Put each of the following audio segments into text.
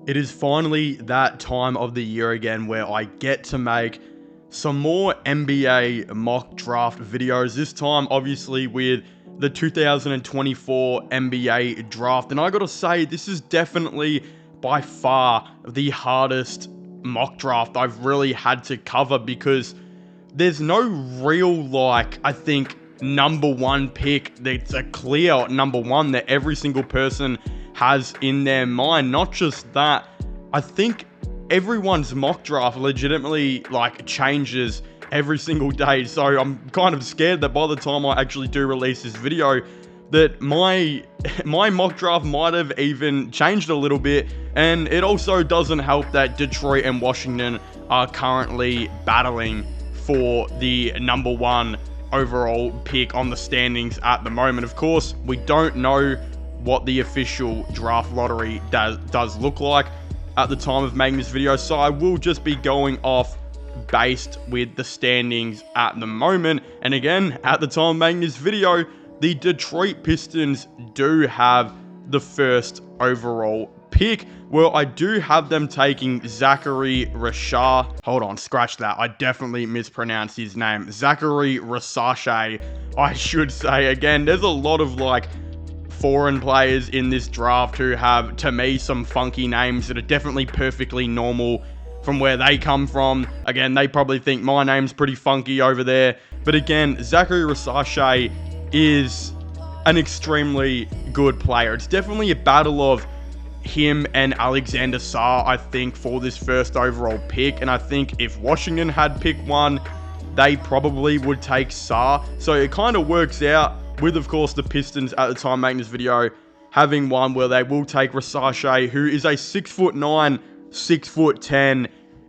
It is finally that time of the year again where I get to make some more NBA mock draft videos. This time, obviously, with the 2024 NBA draft. And I gotta say, this is definitely by far the hardest mock draft I've really had to cover because there's no real, I think, number one pick that's a clear number one that every single person has in their mind. Not just that, I think everyone's mock draft legitimately changes every single day. So I'm kind of scared that by the time I actually do release this video, that my mock draft might have even changed a little bit. And it also doesn't help that Detroit and Washington are currently battling for the number one overall pick on the standings at the moment. Of course, we don't know what the official draft lottery does look like at the time of making this video, so I will just be going off based with the standings at the moment. And again, at the time of making this video, the Detroit Pistons do have the first overall pick. Well, I do have them taking Zachary Rashad. Hold on, scratch that. I definitely mispronounced his name. Zachary Rasache, I should say. Again, there's a lot of foreign players in this draft who have, to me, some funky names that are definitely perfectly normal from where they come from. Again, they probably think my name's pretty funky over there. But again, Zachary Rasache is an extremely good player. It's definitely a battle of him and Alexander Sarr, I think, for this first overall pick. And I think if Washington had picked one, they probably would take Sarr. So it kind of works out with, of course, the Pistons at the time making this video having one where they will take Rasache, who is a 6'9", 6'10",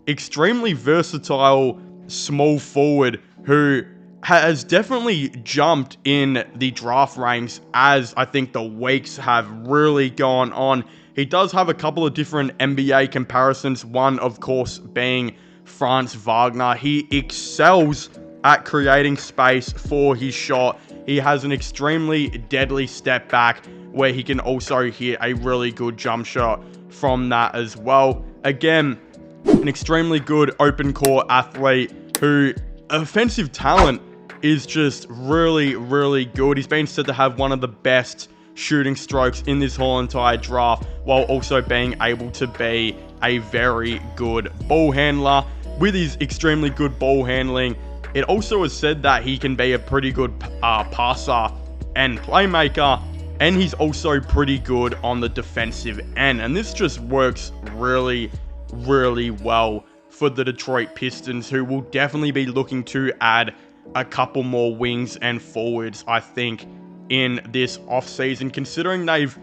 extremely versatile small forward who has definitely jumped in the draft ranks as I think the weeks have really gone on. He does have a couple of different NBA comparisons, one, of course, being Franz Wagner. He excels at creating space for his shot. He has an extremely deadly step back where he can also hit a really good jump shot from that as well. Again, an extremely good open court athlete who offensive talent is just really, really good. He's been said to have one of the best shooting strokes in this whole entire draft, while also being able to be a very good ball handler. With his extremely good ball handling, it also is said that he can be a pretty good passer and playmaker, and he's also pretty good on the defensive end. And this just works really, really well for the Detroit Pistons, who will definitely be looking to add a couple more wings and forwards, I think, in this offseason, considering they've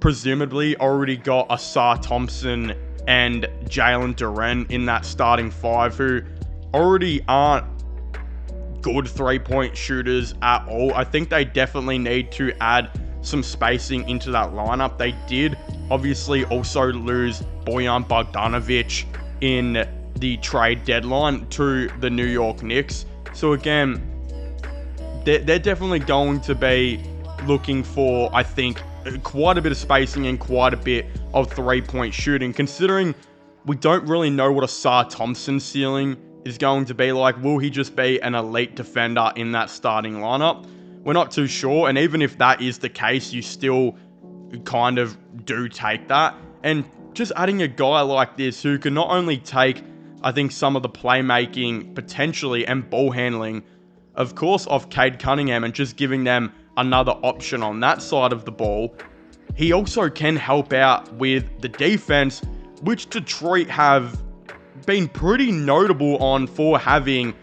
presumably already got Asar Thompson and Jalen Duren in that starting five, who already aren't good three-point shooters at all. I think they definitely need to add some spacing into that lineup. They did obviously also lose Bojan Bogdanovic in the trade deadline to the New York Knicks. So again, they're definitely going to be looking for, I think, quite a bit of spacing and quite a bit of three-point shooting, considering we don't really know what Asar Thompson's ceiling is going to be like. Will he just be an elite defender in that starting lineup? We're not too sure, and even if that is the case, you still kind of do take that. And just adding a guy like this who can not only take, I think, some of the playmaking potentially and ball handling, of course, off Cade Cunningham, and just giving them another option on that side of the ball, he also can help out with the defense, which Detroit have been pretty notable on for having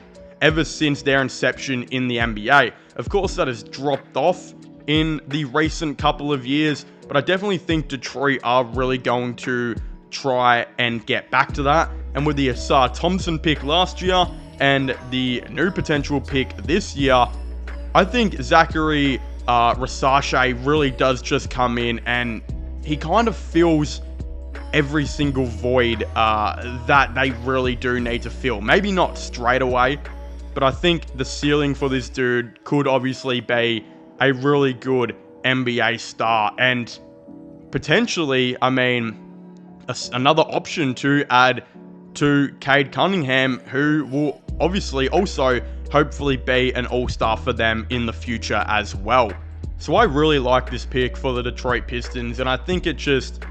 ever since their inception in the NBA. Of course, that has dropped off in the recent couple of years, but I definitely think Detroit are really going to try and get back to that. And with the Asar Thompson pick last year and the new potential pick this year, I think Zachary Rasache really does just come in and he kind of fills every single void that they really do need to fill. Maybe not straight away, but I think the ceiling for this dude could obviously be a really good NBA star. And potentially, I mean, another option to add to Cade Cunningham, who will obviously also hopefully be an all-star for them in the future as well. So I really like this pick for the Detroit Pistons, and I think it just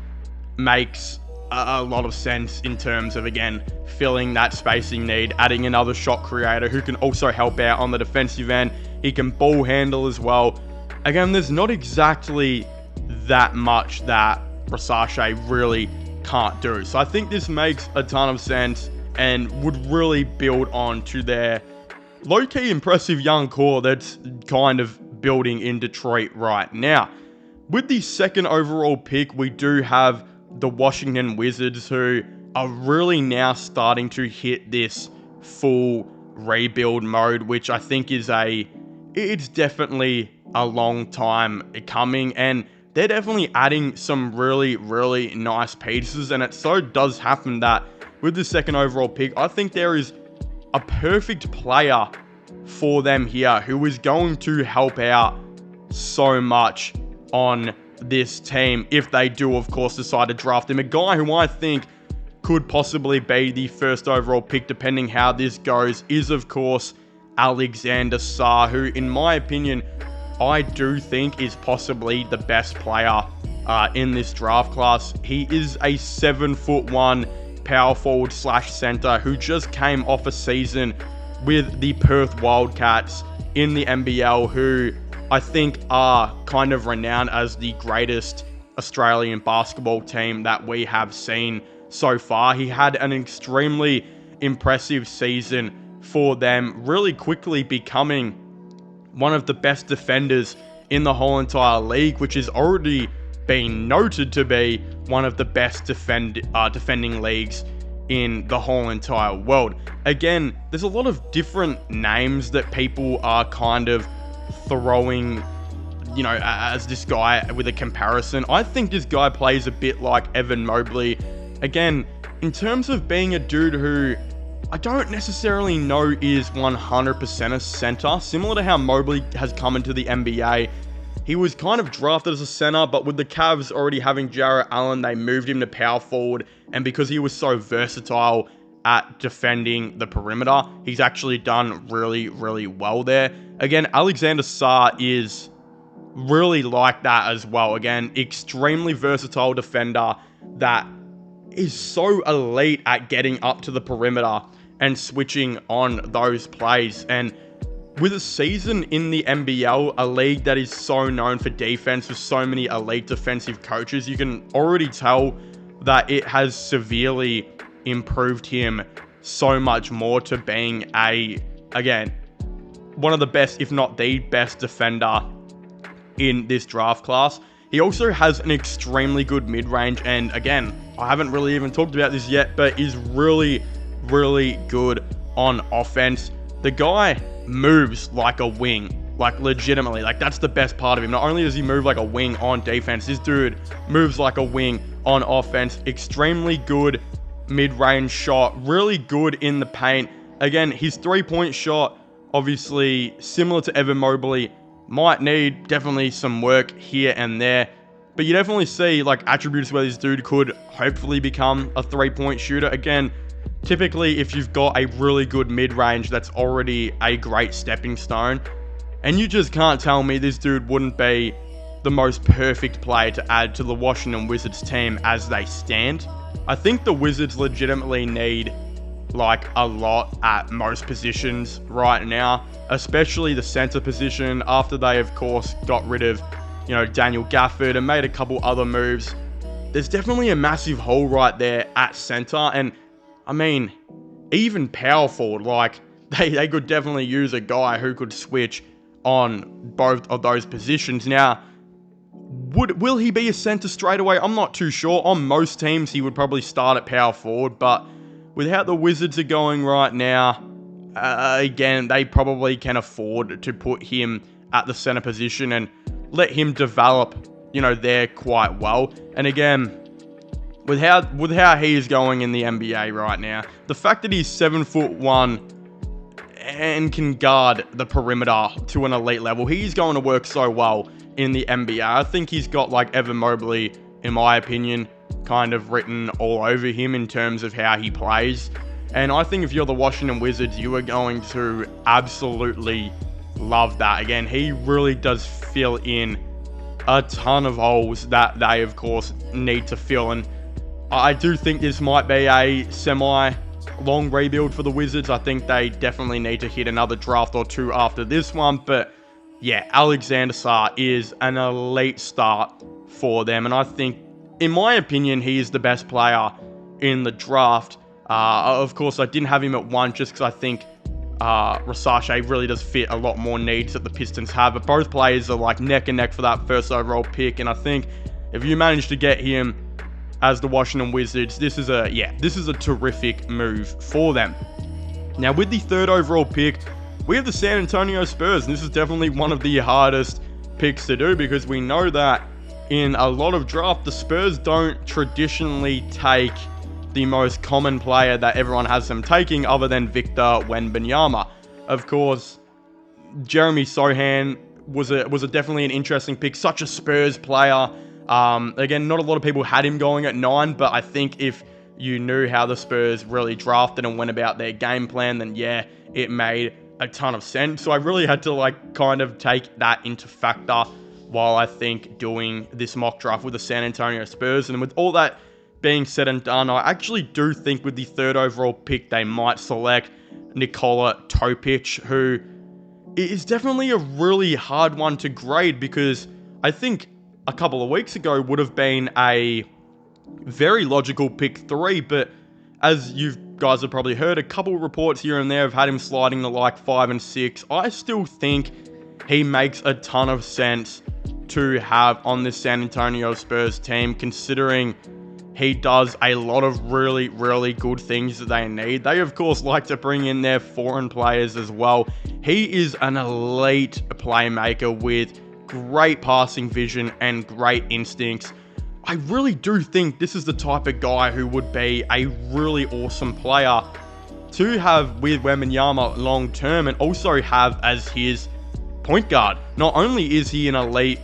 makes a lot of sense in terms of, again, filling that spacing need, adding another shot creator who can also help out on the defensive end. He can ball handle as well. Again, there's not exactly that much that Versace really can't do. So I think this makes a ton of sense and would really build on to their low-key impressive young core that's kind of building in Detroit right now. With the second overall pick, we do have the Washington Wizards, who are really now starting to hit this full rebuild mode, which I think is it's definitely a long time coming, and they're definitely adding some really, really nice pieces. And it so does happen that with the second overall pick, I think there is a perfect player for them here who is going to help out so much on this team if they do, of course, decide to draft him. A guy who I think could possibly be the first overall pick, depending how this goes, is, of course, Alexander Sarr, who, in my opinion, I do think is possibly the best player in this draft class. He is a 7'1" power forward / center who just came off a season with the Perth Wildcats in the NBL, who I think are kind of renowned as the greatest Australian basketball team that we have seen so far. He had an extremely impressive season for them, really quickly becoming one of the best defenders in the whole entire league, which is already been noted to be one of the best defending leagues in the whole entire world. Again, there's a lot of different names that people are kind of throwing, as this guy with a comparison. I think this guy plays a bit like Evan Mobley. Again, in terms of being a dude who I don't necessarily know is 100% a center, similar to how Mobley has come into the NBA. He was kind of drafted as a center, but with the Cavs already having Jarrett Allen, they moved him to power forward. And because he was so versatile at defending the perimeter, he's actually done really, really well there. Again, Alexander Sarr is really like that as well. Again, extremely versatile defender that is so elite at getting up to the perimeter and switching on those plays. And with a season in the NBL, a league that is so known for defense with so many elite defensive coaches, you can already tell that it has severely improved him so much more to being again, one of the best, if not the best defender in this draft class. He also has an extremely good mid-range, and again, I haven't really even talked about this yet, but is really, really good on offense. The guy moves like a wing, like legitimately, like that's the best part of him. Not only does he move like a wing on defense, this dude moves like a wing on offense. Extremely good mid-range shot, really good in the paint. Again, his three-point shot, obviously similar to Evan Mobley, might need definitely some work here and there, but you definitely see like attributes where this dude could hopefully become a three-point shooter. Again, typically if you've got a really good mid-range, that's already a great stepping stone, and you just can't tell me this dude wouldn't be the most perfect player to add to the Washington Wizards team as they stand. I think the Wizards legitimately need like a lot at most positions right now, especially the center position, after they of course got rid of Daniel Gafford and made a couple other moves. There's definitely a massive hole right there at center, and I mean, even power forward, like they could definitely use a guy who could switch on both of those positions. Now, will he be a center straight away? I'm not too sure. On most teams, he would probably start at power forward, but with how the Wizards are going right now, again, they probably can afford to put him at the center position and let him develop, there quite well. And again, with how he is going in the NBA right now, the fact that he's 7'1" and can guard the perimeter to an elite level, he's going to work so well in the NBA. I think he's got like Evan Mobley, in my opinion, kind of written all over him in terms of how he plays. And I think if you're the Washington Wizards, you are going to absolutely love that. Again, he really does fill in a ton of holes that they, of course, need to fill. And I do think this might be a semi-long rebuild for the Wizards. I think they definitely need to hit another draft or two after this one. But yeah, Alexander Sarr is an elite start for them. And I think, in my opinion, he is the best player in the draft. Of course, I didn't have him at 1 just because I think Rasace really does fit a lot more needs that the Pistons have. But both players are like neck and neck for that first overall pick. And I think if you manage to get him as the Washington Wizards, this is a terrific move for them. Now, with the 3rd overall pick, we have the San Antonio Spurs. And this is definitely one of the hardest picks to do because we know that in a lot of drafts, the Spurs don't traditionally take the most common player that everyone has them taking other than Victor Wembanyama. Of course, Jeremy Sohan was definitely an interesting pick, such a Spurs player. Again, not a lot of people had him going at 9, but I think if you knew how the Spurs really drafted and went about their game plan, then yeah, it made a ton of sense. So I really had to kind of take that into factor while I think doing this mock draft with the San Antonio Spurs. And with all that being said and done, I actually do think with the 3rd overall pick, they might select Nikola Topic, who is definitely a really hard one to grade because I think a couple of weeks ago would have been a very logical pick 3, but as you guys have probably heard, a couple of reports here and there have had him sliding to 5 and 6. I still think he makes a ton of sense to have on this San Antonio Spurs team, considering he does a lot of really, really good things that they need. They, of course, like to bring in their foreign players as well. He is an elite playmaker with great passing vision and great instincts. I really do think this is the type of guy who would be a really awesome player to have with Wembanyama long term and also have as his point guard. Not only is he an elite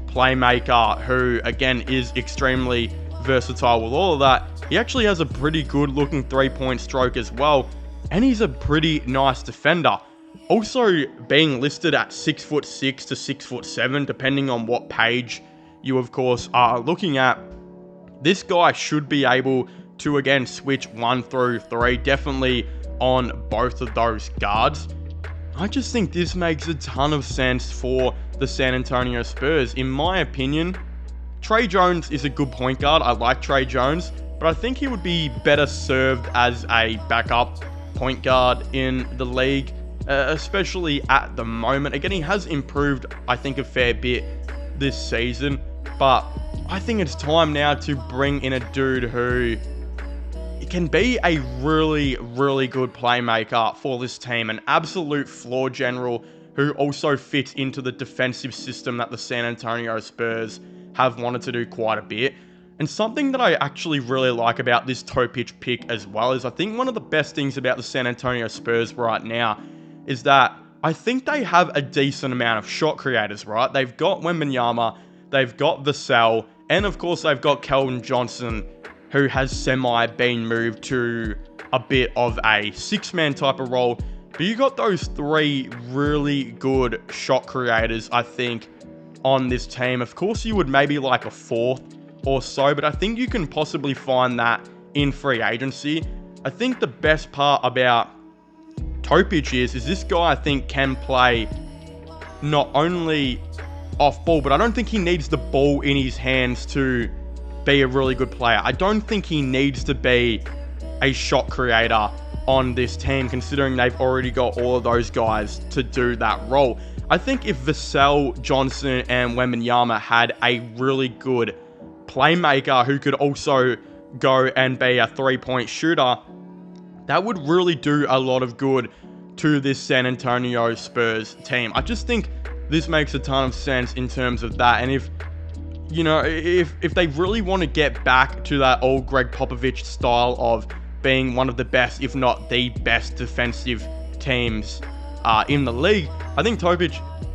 playmaker who, again, is extremely versatile with all of that, he actually has a pretty good looking 3-point stroke as well, and he's a pretty nice defender. Also being listed at 6'6" to 6'7", depending on what page you of course are looking at, this guy should be able to again switch 1 through 3, definitely on both of those guards. I just think this makes a ton of sense for the San Antonio Spurs. In my opinion, Tre Jones is a good point guard. I like Tre Jones, but I think he would be better served as a backup point guard in the league, especially at the moment. Again, he has improved, I think, a fair bit this season, but I think it's time now to bring in a dude who can be a really, really good playmaker for this team, an absolute floor general who also fits into the defensive system that the San Antonio Spurs have wanted to do quite a bit. And something that I actually really like about this Topic pick as well is I think one of the best things about the San Antonio Spurs right now is that I think they have a decent amount of shot creators, right? They've got Wembanyama, they've got Vassell, and of course they've got Keldon Johnson, who has been moved to a bit of a 6-man type of role. But you got those 3 really good shot creators, I think, on this team. Of course, you would maybe like a 4th or so, but I think you can possibly find that in free agency. I think the best part about Topic is this guy I think can play not only off ball, but I don't think he needs the ball in his hands to be a really good player. I don't think he needs to be a shot creator on this team, considering they've already got all of those guys to do that role. I think if Vassell, Johnson, and Wembanyama had a really good playmaker who could also go and be a 3-point shooter, that would really do a lot of good to this San Antonio Spurs team. I just think this makes a ton of sense in terms of that. And if they really want to get back to that old Greg Popovich style of being one of the best, if not the best defensive teams in the league, I think Topic,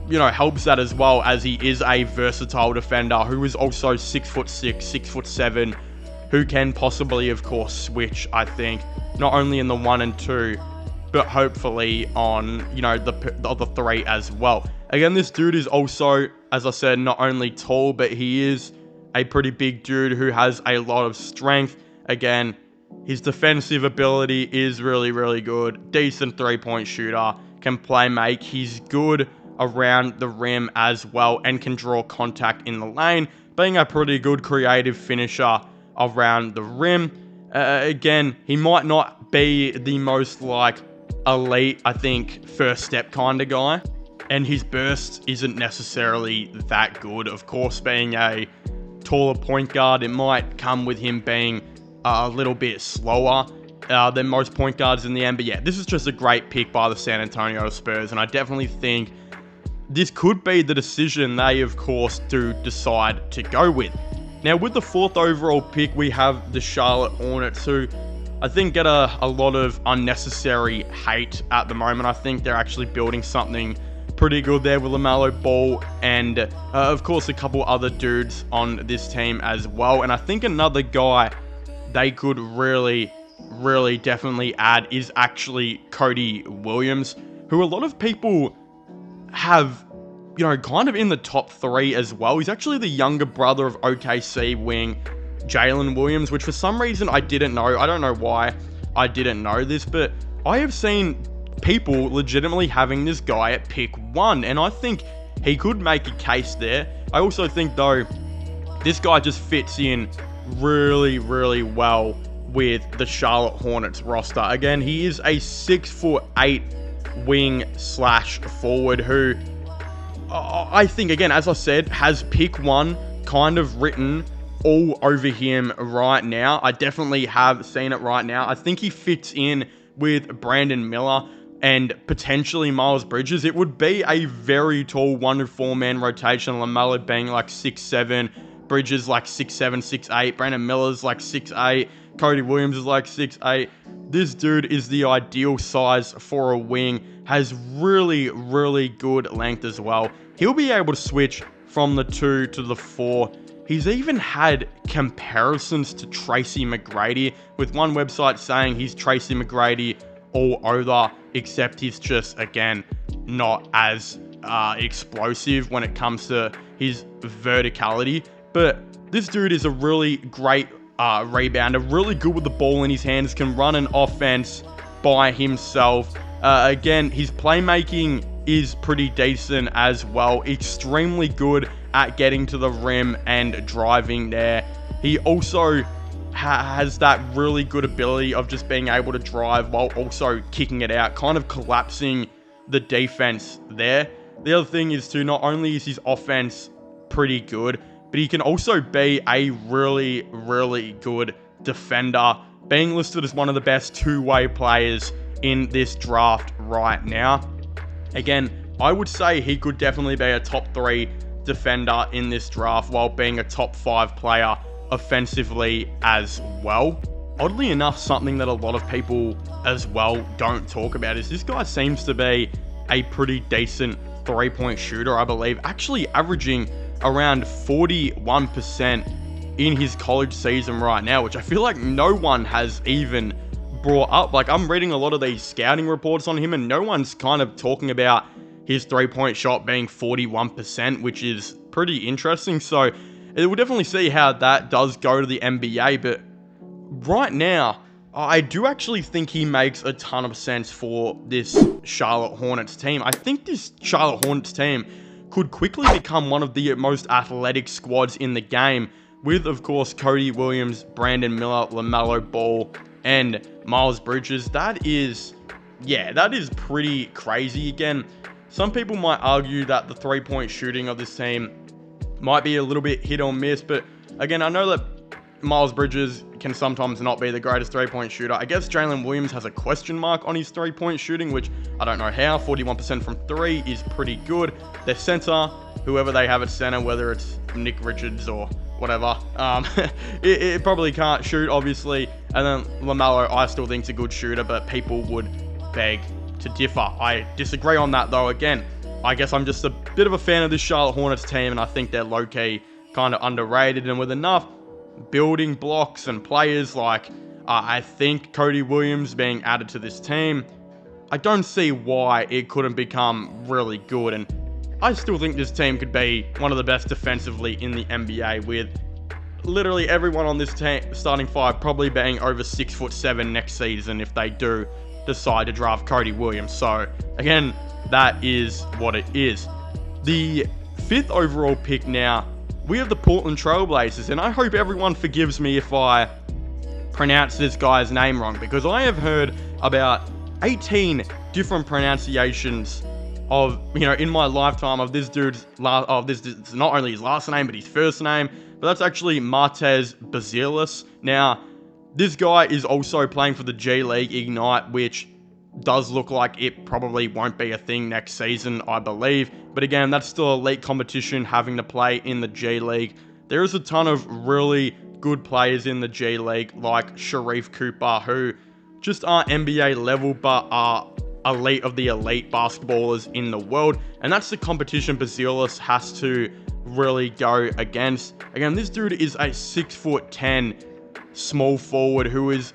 helps that as well, as he is a versatile defender who is also 6'6", 6'7", who can possibly, of course, switch, I think, not only in the 1 and 2, but hopefully on, the other 3 as well. Again, this dude is also, as I said, not only tall, but he is a pretty big dude who has a lot of strength. Again, his defensive ability is really, really good. Decent 3-point shooter, can play make. He's good around the rim as well and can draw contact in the lane, being a pretty good creative finisher around the rim. Again, he might not be the most elite, I think, first step kind of guy, and his burst isn't necessarily that good. Of course, being a taller point guard, it might come with him being a little bit slower than most point guards in the NBA. Yeah, this is just a great pick by the San Antonio Spurs, and I definitely think this could be the decision they, of course, do decide to go with. Now, with the 4th overall pick, we have the Charlotte Hornets, who I think get a lot of unnecessary hate at the moment. I think they're actually building something pretty good there with LaMelo Ball and, of course, a couple other dudes on this team as well. And I think another guy they could really definitely add is actually Cody Williams, who a lot of people have, kind of in the top 3 as well. He's actually the younger brother of OKC wing Jalen Williams, which for some reason I didn't know. I don't know why I didn't know this, but I have seen people legitimately having this guy at pick 1, and I think he could make a case there. I also think, though, this guy just fits in really well with the Charlotte Hornets roster. Again, he is a 6'8" wing/forward who I think, again, as I said, has pick 1 kind of written all over him right now. I definitely have seen it right now. I think he fits in with Brandon Miller and potentially Miles Bridges. It would be a very tall 1 to 4-man rotation. LaMelo being 6'7", Bridges 6'7", 6'8", Brandon Miller's 6'8", Cody Williams is 6'8". This dude is the ideal size for a wing, has really good length as well. He'll be able to switch from the 2 to the 4. He's even had comparisons to Tracy McGrady, with one website saying he's Tracy McGrady all over, except he's just, again, not as explosive when it comes to his verticality. But this dude is a really great rebounder, really good with the ball in his hands, can run an offense by himself. Again, his playmaking is pretty decent as well. Extremely good at getting to the rim and driving there. He also has that really good ability of just being able to drive while also kicking it out, kind of collapsing the defense there. The other thing is, too, not only is his offense pretty good, but he can also be a really good defender, being listed as one of the best two-way players in this draft right now. Again, I would say he could definitely be a top 3 defender in this draft while being a top 5 player offensively as well. Oddly enough, something that a lot of people as well don't talk about is this guy seems to be a pretty decent 3-point shooter, I believe, actually averaging around 41% in his college season right now, which I feel like no one has even brought up. I'm reading a lot of these scouting reports on him, and no one's kind of talking about his 3-point shot being 41%, which is pretty interesting. So we'll definitely see how that does go to the NBA, but right now, I do actually think he makes a ton of sense for this Charlotte Hornets team. I think this Charlotte Hornets team could quickly become one of the most athletic squads in the game, with, of course, Cody Williams, Brandon Miller, LaMelo Ball, and Miles Bridges. That is pretty crazy. Again, some people might argue that the 3-point shooting of this team might be a little bit hit or miss, but again, I know that Miles Bridges can sometimes not be the greatest 3-point shooter. I guess Jalen Williams has a question mark on his 3-point shooting, which I don't know how. 41% from 3 is pretty good. Their center, whoever they have at center, whether it's Nick Richards or whatever, it probably can't shoot, obviously. And then LaMelo, I still think is a good shooter, but people would beg to differ. I disagree on that, though. Again, I guess I'm just a bit of a fan of this Charlotte Hornets team, and I think they're low-key kind of underrated. And with enough building blocks and players like I think Cody Williams being added to this team, I don't see why it couldn't become really good. And I still think this team could be one of the best defensively in the NBA, with literally everyone on this team, starting five, probably being over 6'7" next season if they do decide to draft Cody Williams. So again, that is what it is. The 5th overall pick now, we have the Portland Trailblazers, and I hope everyone forgives me if I pronounce this guy's name wrong, because I have heard about 18 different pronunciations of, in my lifetime of this dude's not only his last name, but his first name. But that's actually Martez Bazilis. Now, this guy is also playing for the G League Ignite, which does look like it probably won't be a thing next season, I believe. But again, that's still elite competition, having to play in the G League. There is a ton of really good players in the G League, like Sharif Cooper, who just aren't NBA level, but are elite of the elite basketballers in the world. And that's the competition Bazilis has to really go against. Again, this dude is a 6'10" small forward who is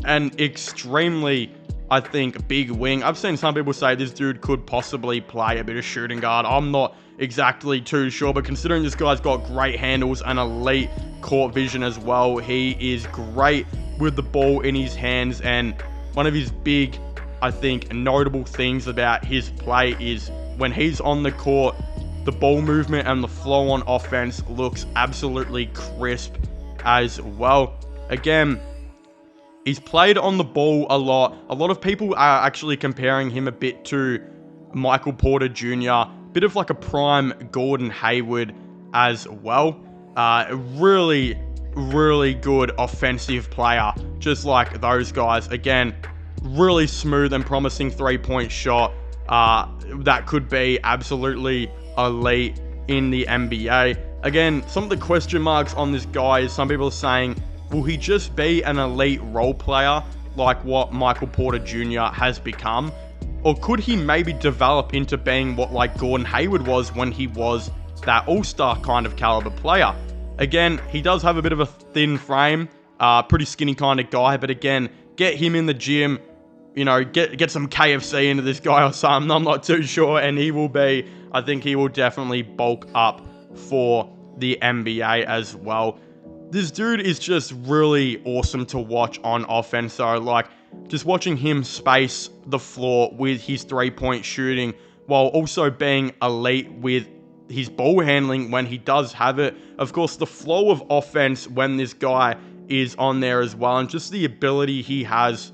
an extremely, I think, big wing. I've seen some people say this dude could possibly play a bit of shooting guard. I'm not exactly too sure, but considering this guy's got great handles and elite court vision as well, he is great with the ball in his hands. And one of his big, I think, notable things about his play is when he's on the court, the ball movement and the flow on offense looks absolutely crisp as well. Again, he's played on the ball a lot. A lot of people are actually comparing him a bit to Michael Porter Jr., bit of like a prime Gordon Hayward as well. Really, really good offensive player, just like those guys. Again, really smooth and promising three-point shot. That could be absolutely elite in the NBA. Again, some of the question marks on this guy is some people are saying, will he just be an elite role player like what Michael Porter Jr. has become? Or could he maybe develop into being what like Gordon Hayward was when he was that all-star kind of caliber player? Again, he does have a bit of a thin frame, pretty skinny kind of guy, but again, get him in the gym, get some KFC into this guy or something, I'm not too sure, and I think he will definitely bulk up for the NBA as well. This dude is just really awesome to watch on offense, though. Like, just watching him space the floor with his three-point shooting, while also being elite with his ball handling when he does have it. Of course, the flow of offense when this guy is on there as well, and just the ability he has,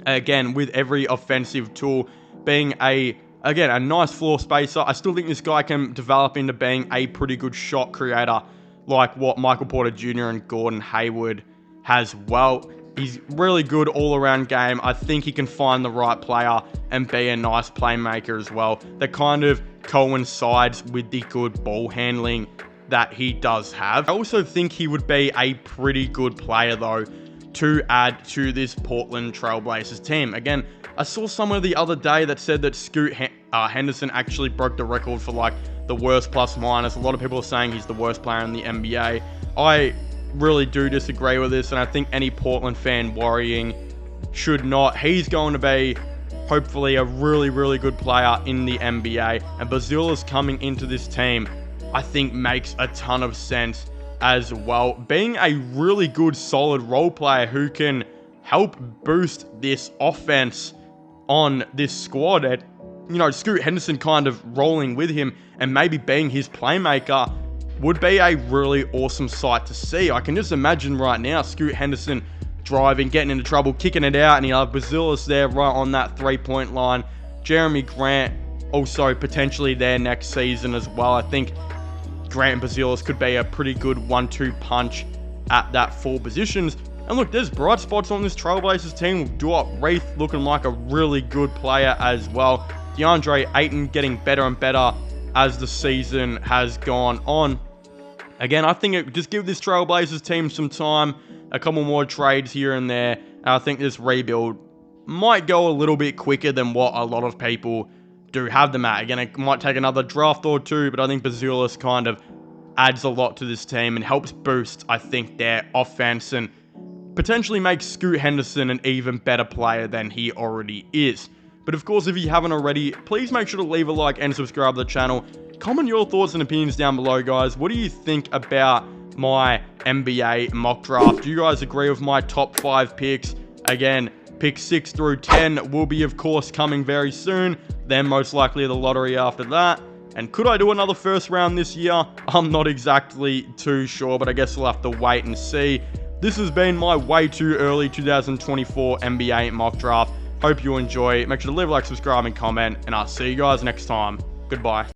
again, with every offensive tool, being a nice floor spacer. I still think this guy can develop into being a pretty good shot creator, like what Michael Porter Jr. and Gordon Hayward has well. He's really good all-around game. I think he can find the right player and be a nice playmaker as well. That kind of coincides with the good ball handling that he does have. I also think he would be a pretty good player, though, to add to this Portland Trailblazers team. Again, I saw somewhere the other day that said that Scoot Henderson actually broke the record for like the worst plus minus. A lot of people are saying he's the worst player in the NBA. I really do disagree with this, and I think any Portland fan worrying should not. He's going to be hopefully a really, really good player in the NBA, and Bazilis coming into this team, I think, makes a ton of sense as well. Being a really good, solid role player who can help boost this offense on this squad, and Scoot Henderson kind of rolling with him and maybe being his playmaker would be a really awesome sight to see. I can just imagine right now Scoot Henderson driving, getting into trouble, kicking it out, and you have Bazilis there right on that three-point line. Jeremy Grant also potentially there next season as well. I think Grant and Bazilis could be a pretty good 1-2 punch at that four positions. And look, there's bright spots on this Trailblazers team. Duop Reith looking like a really good player as well. DeAndre Ayton getting better and better as the season has gone on. Again, I think it just give this Trailblazers team some time, a couple more trades here and there, and I think this rebuild might go a little bit quicker than what a lot of people do have them at. Again, it might take another draft or two, but I think Bazilis kind of adds a lot to this team and helps boost, I think, their offense and potentially make Scoot Henderson an even better player than he already is. But of course, if you haven't already, please make sure to leave a like and subscribe to the channel. Comment your thoughts and opinions down below, guys. What do you think about my NBA mock draft? Do you guys agree with my top 5 picks? Again, picks 6 through 10 will be, of course, coming very soon. Then most likely the lottery after that. And could I do another first round this year? I'm not exactly too sure, but I guess we'll have to wait and see. This has been my way too early 2024 NBA mock draft. Hope you enjoy. Make sure to leave a like, subscribe, and comment. And I'll see you guys next time. Goodbye.